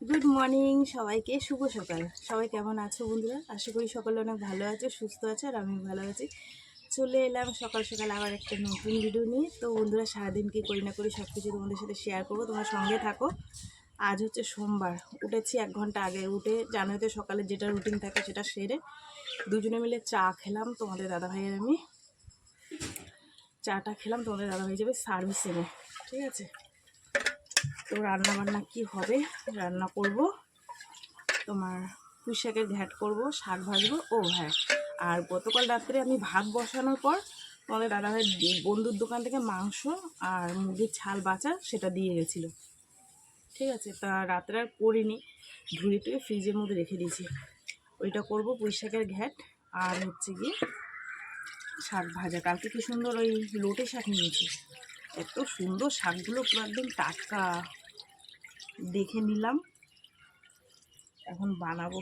Good morning সবাইকে, শুভ সকাল। সবাই কেমন আছো বন্ধুরা? আশা করি সকলে অনেক ভালো আছে, সুস্থ আছে, আর আমি ভালো আছি। চলে এলাম সকাল সকাল আবার একটা নতুন ভিডিও নিয়ে। তো বন্ধুরা, সারাদিন কী করি না করি সব কিছু তোমাদের সাথে শেয়ার করবো, তোমরা সঙ্গে থাকো। আজ হচ্ছে সোমবার, উঠেছি 1 ঘন্টা আগে। উঠে জানোই তো সকালে যেটা রুটিন থাকে সেটা সেরে দুজনে মিলে চা খেলাম। তোমাদের দাদাভাইয়ের আমি চাটা খেলাম। তোমাদের দাদাভাই যাবে সার্ভিসে, ঠিক আছে? তো রান্না বান্না কী হবে, রান্না করব তোমার পুঁই শাকের ঘ্যাট করবো, শাক ভাজবো। ও হ্যাঁ, আর গতকাল রাত্রে আমি ভাত বসানোর পর তোমাদের দাদাভাই বন্ধুর দোকান থেকে মাংস আর মুরগির ছাল বাঁচা সেটা দিয়ে গেছিলো, ঠিক আছে? তা রাত্রে আর করিনি, ধুয়ে টুয়ে ফ্রিজের মধ্যে রেখে দিয়েছি। ওইটা করবো, পুঁই শাকের ঘ্যাট আর হচ্ছে গিয়ে শাক ভাজা। কালকে কি সুন্দর ওই লোটে শাক নিয়েছি, এত সুন্দর শাকগুলো, পুরো একদম টাটকা। দেখে নিলাম, এখন বানাবো।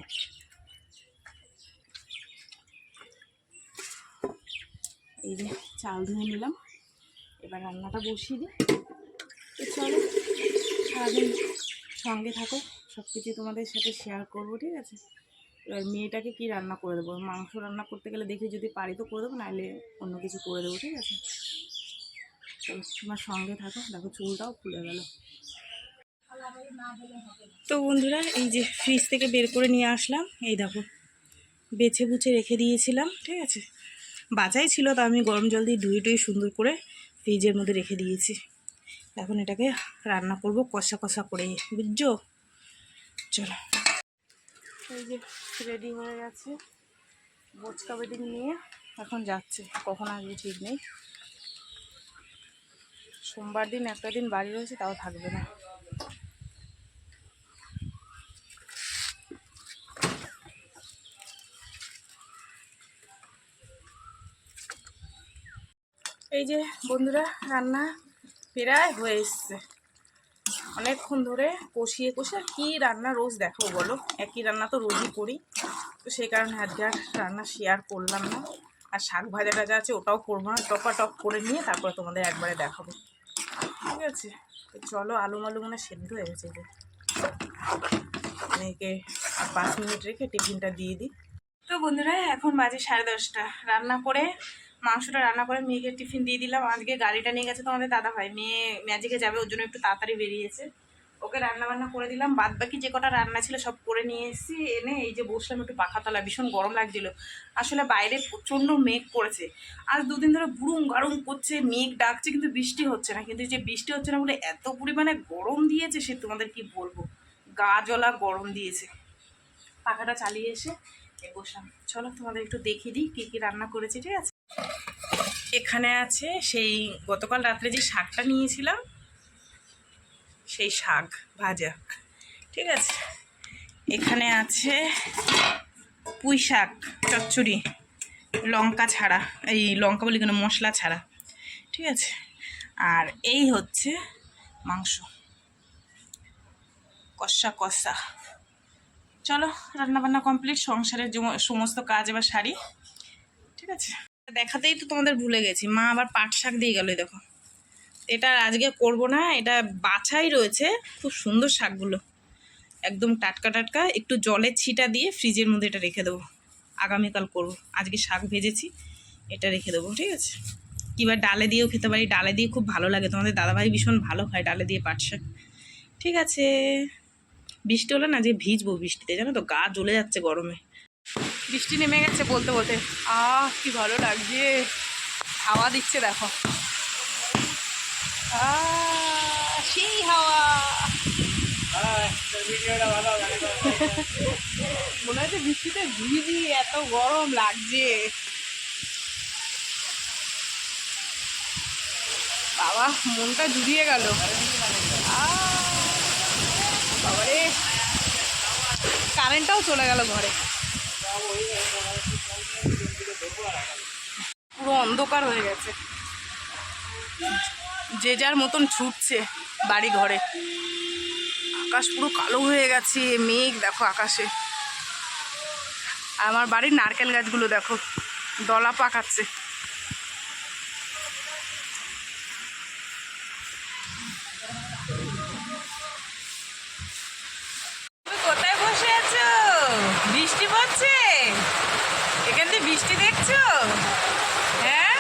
এই যে চাল ধুয়ে নিলাম, এবার রান্নাটা বসিয়ে দিই। তো চলো, সারাদিন সঙ্গে থাকো, সব কিছু তোমাদের সাথে শেয়ার করবো, ঠিক আছে? এবার মেয়েটাকে কি রান্না করে দেবো, মাংস রান্না করতে গেলে দেখি যদি পারি তো করে দেবো, নাহলে অন্য কিছু করে দেবো, ঠিক আছে? চলো তোমার সঙ্গে থাকো। দেখো চুলটাও খুলে গেল। তো বন্ধুরা, এই যে ফ্রিজ থেকে বের করে নিয়ে আসলাম, এই দেখো বেছে বুছে রেখে দিয়েছিলাম, ঠিক আছে? বাজাই ছিল, তা আমি গরম জল দিয়ে ধুয়ে টুয়ে সুন্দর করে ফ্রিজের মধ্যে রেখে দিয়েছি। এখন এটাকে রান্না করব কষা কষা করে, বুঝছো? চলো, এই যে রেডি হয়ে গেছে, বোচকা বেডিং নিয়ে এখন যাচ্ছে, কখন আসবে ঠিক নেই। সোমবার দিন একটা দিন বাড়ি রয়েছে, তাও থাকবে না। এই যে বন্ধুরা, রান্না প্রায় হয়ে এসছে। অনেকক্ষণ ধরে কষিয়ে কষে, কি রান্না রোজ দেখো বলো, একই রান্না তো রোজই করি, তো সেই কারণে আজকে আর রান্না শেয়ার করলাম না। আর শাক ভাজা টাজা আছে, ওটাও করবো না, টপ করে নিয়ে তারপরে তোমাদের একবারে দেখাবো, ঠিক আছে? তো চলো, আলু মালু মানে সেদ্ধ হয়ে গেছে, যে মেয়েকে আর 5 মিনিট রেখে টিফিনটা দিয়ে দিই। তো বন্ধুরা, এখন বাজে 10:30। রান্না করে মাংসটা রান্না করে মেয়েকে টিফিন দিয়ে দিলাম। আজকে গাড়িটা নিয়ে গেছে তোমাদের দাদাভাই, মেয়ে ম্যাজিকে যাবে, ওর জন্য একটু তাড়াতাড়ি বেরিয়েছে। ওকে রান্না বান্না করে দিলাম, বাদ বাকি যে কটা রান্না ছিল সব করে নিয়ে এসেছি। এনে এই যে বসলাম একটু পাখাতলা, ভীষণ গরম লাগছিল। আসলে বাইরে প্রচণ্ড মেঘ পড়েছে, আজ 2 দিন ধরে বুড়ুম গাড়ুম করছে, মেঘ ডাকছে, কিন্তু বৃষ্টি হচ্ছে না। কিন্তু যে বৃষ্টি হচ্ছে না বলে এত পরিমাণে গরম দিয়েছে, সে তোমাদের কি বলবো, গা জ্বলা গরম দিয়েছে। পাখাটা চালিয়ে এসে বসলাম। চলো তোমাদের একটু দেখিয়ে দিই কী কী রান্না করেছি, ঠিক আছে? এখানে আছে সেই গতকাল রাত্রে যে শাকটা নিয়েছিলাম, সেই শাক ভাজা, ঠিক আছে? এখানে আছে পুঁই শাক চচ্চড়ি, লঙ্কা ছাড়া, এই লঙ্কা বলি কেন, মশলা ছাড়া, ঠিক আছে? আর এই হচ্ছে মাংস কষা কষা। চলো, রান্নাবান্না কমপ্লিট, সংসারের সমস্ত কাজ এবার সারি, ঠিক আছে? দেখাতেই তো তোমাদের ভুলে গেছি, মা আবার পাট শাক দিয়ে গেল, দেখো। এটা আজকে করব না, এটা বাছাই রয়েছে, খুব সুন্দর শাকগুলো, একদম টাটকা টাটকা। একটু জলের ছিটা দিয়ে ফ্রিজের মধ্যে এটা রেখে দেবো, আগামীকাল করব। আজকে শাক ভেজেছি, এটা রেখে দেবো, ঠিক আছে? কিংবা ডালে দিয়েও খেতে পারি, ডালে দিয়ে খুব ভালো লাগে, তোমাদের দাদাভাই ভীষণ ভালো খায় ডালে দিয়ে পাট শাক, ঠিক আছে? বৃষ্টি হলো না, যে ভিজবো বৃষ্টিতে, জানো তো, গা জ্বলে যাচ্ছে গরমে। বৃষ্টি নেমে গেছে বলতে বলতে, কি ভালো লাগছে, হাওয়া দিচ্ছে দেখো, সেই হাওয়া। মনে হচ্ছে বৃষ্টিতে ভিজি, এত গরম লাগছে বাবা, মনটা জুড়িয়ে গেল। বাবারে, কারেন্টটাও চলে গেল ঘরে, পুরো অন্ধকার হয়ে গেছে, যে যার মতন ছুটছে বাড়ি ঘরে। আকাশ পুরো কালো হয়ে গেছে, মেঘ দেখো আকাশে। আর আমার বাড়ির নারকেল গাছগুলো দেখো, দলা পাকাচ্ছে। বৃষ্টি দেখছো? হ্যাঁ,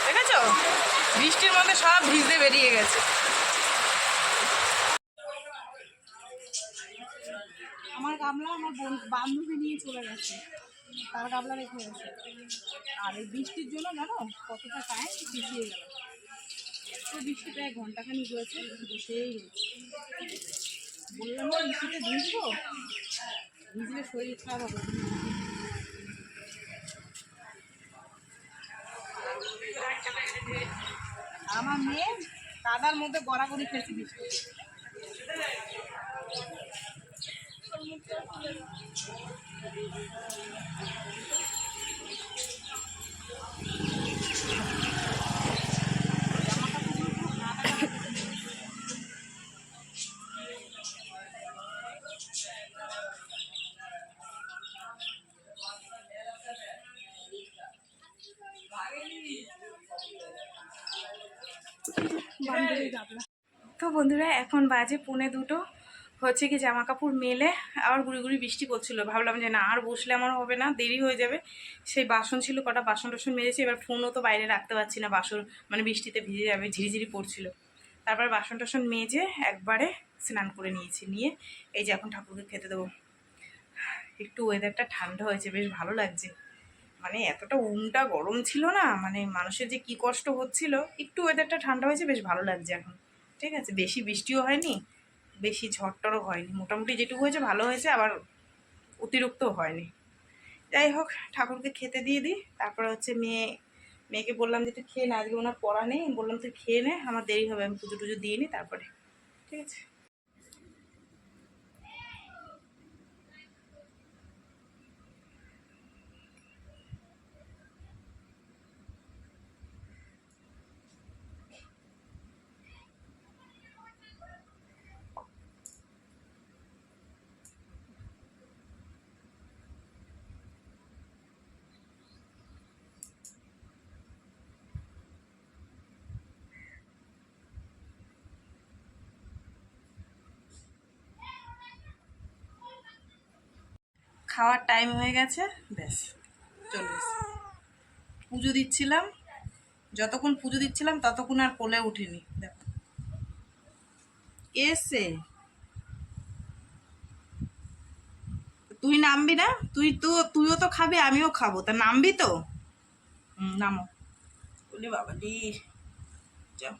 দেখেছো বৃষ্টির মধ্যে সব ভিজতে বেরিয়ে গেছে। আমার গামলা আমার বান্ধবী নিয়ে চলে গেছে, তার গামলা রেখে গেছে। আর এই বৃষ্টির জন্য জানো কতটা টাইম পিছিয়ে গেল। তো বৃষ্টি প্রায় ঘন্টাখানিক হয়েছে, বসেই রয়েছে। বললাম না বৃষ্টিতে ভিজবো, ভিজলে শরীর খারাপ হবে। আমার মেয়ে কাদার মধ্যে গড়াগড়ি খেয়েছে বৃষ্টি। তো বন্ধুরা এখন বাজে 1:45, হচ্ছে কি জামা কাপড় মেলে আবার গুড়ি গুড়ি বৃষ্টি পড়ছিল। ভাবলাম যে না আর বসলে আমার হবে না, দেরি হয়ে যাবে। সেই বাসন ছিল কটা, বাসন টাসন মেরেছি। এবার ফোনও তো বাইরে রাখতে পারছি না, বাসন মানে বৃষ্টিতে ভিজে যাবে, ঝিরিঝিরি পড়ছিল। তারপর বাসন টাসন মেজে একবারে স্নান করে নিয়েছি, নিয়ে এই যে এখন ঠাকুরকে খেতে দেবো। একটু ওয়েদারটা ঠান্ডা হয়েছে, বেশ ভালো লাগছে। মানে এতটা উমটা গরম ছিল না, মানে মানুষের যে কি কষ্ট হচ্ছিল। একটু ওয়েদারটা ঠান্ডা হয়েছে, বেশ ভালো লাগছে এখন। ঠিক আছে, বেশি বৃষ্টিও হয়নি, বেশি ঝড়টরও হয়নি, মোটামুটি যেটুকু হয়েছে ভালো হয়েছে, আবার অতিরিক্তও হয়নি। যাই হোক, ঠাকুরকে খেতে দিয়ে দিই। তারপরে হচ্ছে মেয়েকে বললাম যে তুই খেয়ে নে, আজকে ওনার পড়া নেই, বললাম তুই খেয়ে নে, আমার দেরি হবে, আমি পুজো টুজো দিয়ে নিই তারপরে। ঠিক আছে। খাওয়ার টাইম হয়ে গেছে, ব্যাস চলে এসেছি। পুজো দিচ্ছিলাম, যতক্ষণ পুজো দিচ্ছিলাম ততক্ষণ আর কোলে উঠিনি। দেখো এসে, তুই নামবি না? তুইও তো খাবি, আমিও খাবো, তা নামবি তো? নামো। বলি বাবা দি, যাও।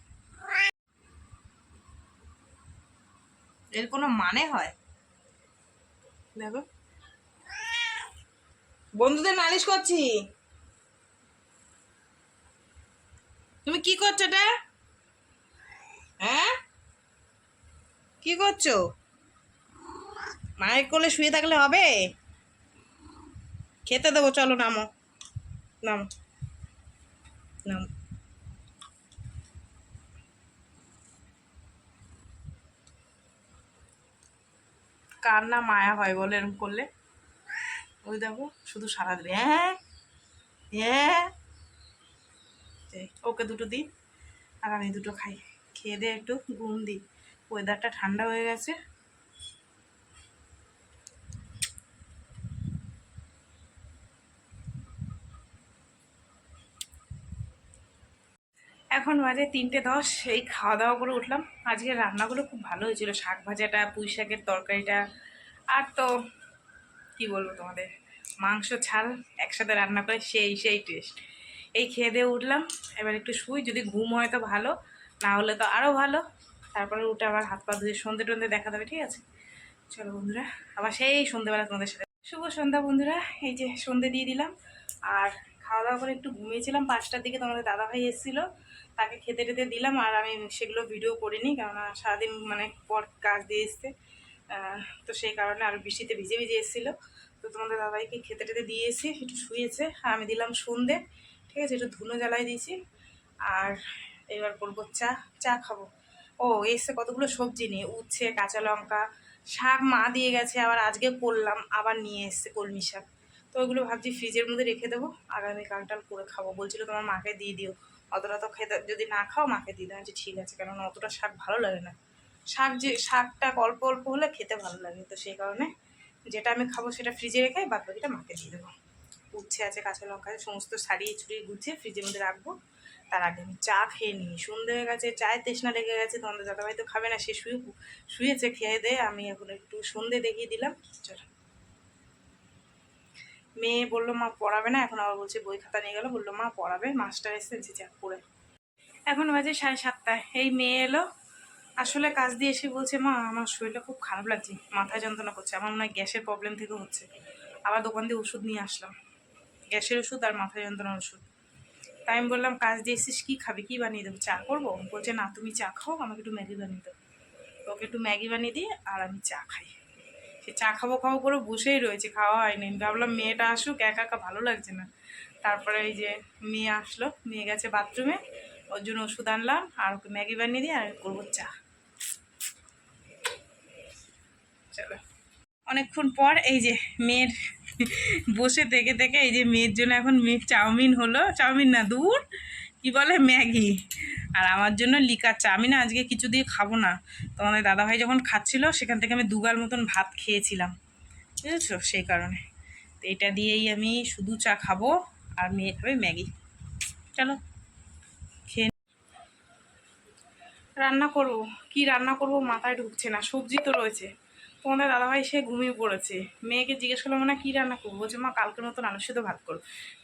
এর কোনো মানে হয়? দেখো বন্ধুদের নালিশ করছি। তুমি কি করছো এটা? হ্যাঁ, কি করছো? মায়ের কোলে শুয়ে থাকলে হবে? খেতে দেবো, চলো নামো, নামো, নামো। কার না মায়া হয় বলে এরকম করলে? ওই দেখো শুধু সারা দিন হ্যাঁ হ্যাঁ। ওকে দুটো দিই আর আমি দুটো খাই, খেয়ে দিয়ে একটু ঘুম দিই। ওয়েদারটা ঠান্ডা হয়ে গেছে। এখন বাজে 3:10, এই খাওয়া দাওয়া করে উঠলাম। আজকে রান্নাগুলো খুব ভালো হয়েছিল, শাক ভাজাটা, পুঁই শাকের তরকারিটা, আর তো কি বলবো তোমাদের, মাংস ঝাল একসাথে রান্না করে সেই টেস্ট। এই খেয়ে দিয়ে উঠলাম, এবার একটু শুই, যদি ঘুম হয় তো ভালো, না হলে তো আরও ভালো। তারপরে উঠে আবার হাত পা ধুয়ে সন্ধে টন্ধে দেখা দেবে। ঠিক আছে, চলো বন্ধুরা, আবার সেই সন্ধেবেলা তোমাদের সাথে। শুভ সন্ধ্যা বন্ধুরা, এই যে সন্ধে দিয়ে দিলাম। আর খাওয়া দাওয়া করে একটু ঘুমিয়েছিলাম, 5টার দিকে তোমাদের দাদাভাই এসেছিলো, তাকে খেতে টেতে দিলাম। আর আমি সেগুলো ভিডিও করিনি, কেননা সারাদিন মানে পর কাজ দিয়ে এসছে, তো সেই কারণে আর বৃষ্টিতে ভিজে ভিজে এসেছিলো। তো তোমাদের দাদাইকে খেতে টেতে দিয়ে এসে একটু শুয়েছে, আর আমি দিলাম সন্ধে। ঠিক আছে, একটু ধুনো জ্বালাই দিয়েছি। আর এবার করবো চা, চা খাবো। ও এসে কতগুলো সবজি নিয়ে, উচ্ছে, কাঁচা লঙ্কা, শাক মা দিয়ে গেছে, আবার আজকে করলাম, আবার নিয়ে এসছে কলমি শাক। তো ওইগুলো ভাবছি ফ্রিজের মধ্যে রেখে দেবো, আগামীকাল টাল করে খাবো। বলছিল তোমার মাকে দিয়ে দিও, অতটা তো খেতে, যদি না খাও মাকে দিয়ে দেওয়া ঠিক আছে, কারণ অতটা শাক ভালো লাগে না। শাক যে শাকটা অল্প অল্প হলে খেতে ভালো লাগে, তো সেই কারণে যেটা আমি খাবো সেটা ফ্রিজে রেখে বাদ বাকিটা মাকে দিয়ে দেবো। উচ্ছে আছে, কাঁচা লঙ্কা আছে, সমস্ত ছাড়িয়ে ছুড়িয়ে গুছিয়ে ফ্রিজের মধ্যে রাখবো। তার আগে আমি চা খেয়ে নিই, সন্ধে হয়ে গেছে, চায়ের তৃষ্ণা লেগে গেছে। তোমাদের দাদাভাই তো খাবে না, সে শুয়েছে, খেয়ে দেয়ে আমি এখন একটু সন্ধে দেখিয়ে দিলাম। চলো, মেয়ে বললো মা পড়াবে না, এখন আবার বলছে বই খাতা নিয়ে গেলো, বললো মা পড়াবে, মাস্টার এসেছে চেক করে। এখন বাজে 7:30, এই মেয়ে এলো। আসলে কাজ দিয়ে এসে বলছে মা আমার শরীরটা খুব খারাপ লাগছে, মাথা যন্ত্রণা করছে, আমার মনে হয় গ্যাসের প্রবলেম থেকে হচ্ছে। আবার দোকান দিয়ে ওষুধ নিয়ে আসলাম, গ্যাসের ওষুধ আর মাথা যন্ত্রণার ওষুধ। তাই আমি বললাম কাজ দিয়ে এসেছিস, কী খাবি, কী বানিয়ে দেবো, চা করবো? বলছে না তুমি চা খাও, আমাকে একটু ম্যাগি বানিয়ে দেবো। ওকে একটু ম্যাগি বানিয়ে দিই আর আমি চা খাই। সে চা খাবো খাবো করে বসেই রয়েছে, খাওয়া হয়নি। ভাবলাম মেয়েটা আসুক, একা একা ভালো লাগছে না। তারপরে এই যে মেয়ে আসলো, মেয়ে গেছে বাথরুমে, ওর জন্য ওষুধ আনলাম আর ওকে ম্যাগি বানিয়ে দিই আর আমি করবো চা। চলো, অনেকক্ষণ পর এই যে মেয়ের বসে থেকে থেকে এই যে মেয়ের জন্য এখন মেয়ের চাউমিন হলো, চাউমিন না দূর কি বলে ম্যাগি, আর আমার জন্য লিকার চা। আমি না আজকে কিছু দিয়ে খাবো না, তোমাদের দাদাভাই যখন খাচ্ছিল সেখান থেকে আমি 2 গাল মতন ভাত খেয়েছিলাম, বুঝেছো, সেই কারণে। তো এটা দিয়েই আমি শুধু চা খাবো আর মেয়ে খাবে ম্যাগি। চলো খেয়ে রান্না করবো, কি রান্না করবো মাথায় ঢুকছে না, সবজি তো রয়েছে। তোমাদের দাদাভাই সে ঘুমিয়ে পড়েছে, মেয়েকে জিজ্ঞেস করলাম না কী রান্না করবো, বলছে মা কালকের মতন আলু সিদ্ধ ভাত করো।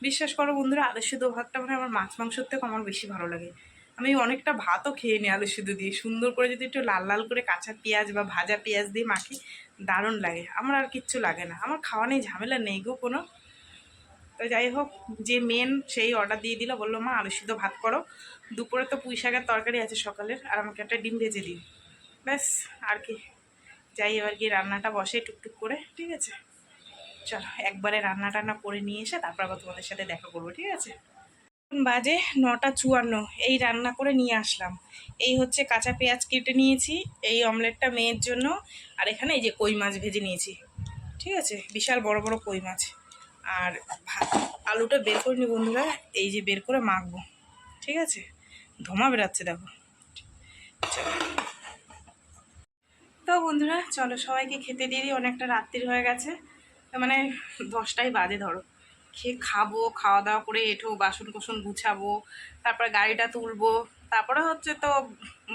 বিশ্বাস করো বন্ধুরা, আলু সিদ্ধ ভাতটা মানে আমার মাছ মাংসের থেকে আমার বেশি ভালো লাগে। আমি অনেকটা ভাতও খেয়ে নিই আলু সিদ্ধ দিয়ে, সুন্দর করে যদি একটু লাল লাল করে কাঁচা পেঁয়াজ বা ভাজা পেঁয়াজ দিয়ে মাখি, দারুণ লাগে। আমার আর কিচ্ছু লাগে না, আমার খাওয়া নেই, ঝামেলা নেই গো কোনো। তো যাই হোক, যে মেন সেই অর্ডার দিয়ে দিল, বললো মা আলু সিদ্ধ ভাত করো। দুপুরে তো পুঁই শাকের তরকারি আছে সকালের, আর আমাকে একটা ডিম ভেজে দিই, ব্যাস। আর কি, যাই এবার কি রান্নাটা বসে টুকটুক করে, ঠিক আছে? চলো একবারে রান্না টান্না করে নিয়ে এসে তারপর আবার তোমাদের সাথে দেখা করবো, ঠিক আছে? বাজে 9:54, এই রান্না করে নিয়ে আসলাম। এই হচ্ছে কাঁচা পেঁয়াজ কেটে নিয়েছি, এই অমলেটটা মেয়ের জন্য, আর এখানে এই যে কই মাছ ভেজে নিয়েছি, ঠিক আছে, বিশাল বড় বড় কই মাছ। আর ভাত, আলুটা বের করে নি বন্ধুরা, এই যে বের করে মাখবো, ঠিক আছে? ধোঁয়া বেরাচ্ছে দেখো। চলো, তো বন্ধুরা চলো সবাইকে খেতে দিয়ে দিই, অনেকটা রাত্রির হয়ে গেছে, মানে 10টাই বাজে ধরো। খেয়ে খাবো, খাওয়া দাওয়া করে এঁঠো বাসন কোসন গুছাবো, তারপরে গাড়িটা তুলবো, তারপরে হচ্ছে তো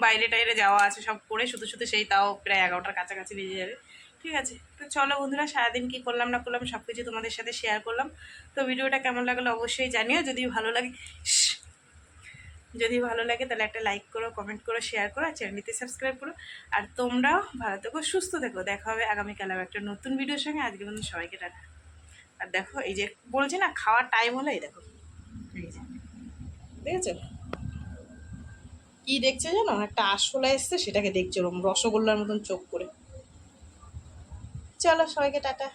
বাইরে টাইরে যাওয়া আছে, সব করে শুধু শুধু সেই তাও প্রায় 11টার কাছাকাছি বেজে যাবে, ঠিক আছে? তো চলো বন্ধুরা, সারাদিন কী করলাম না করলাম সব কিছু তোমাদের সাথে শেয়ার করলাম। তো ভিডিওটা কেমন লাগলো অবশ্যই জানিও, যদি ভালো লাগে তাহলে একটা লাইক করো, কমেন্ট করো, শেয়ার করো, আর চ্যানেলটিতে সাবস্ক্রাইব করো। আর তোমরাও ভালো থেকো, সুস্থ থেকো, দেখা হবে আগামীকাল একটা নতুন ভিডিওর সঙ্গে। আজকে বন্ধু সবাইকে টাটা। আর দেখো এই যে বলছি না খাওয়ার টাইম হলো, এই দেখো, এই যে দেখেছো কি দেখছে জানো, একটা আরশোলা এসছে, সেটাকে দেখছো রসগোল্লার মতন চোখ করে। চলো সবাইকে টাটা।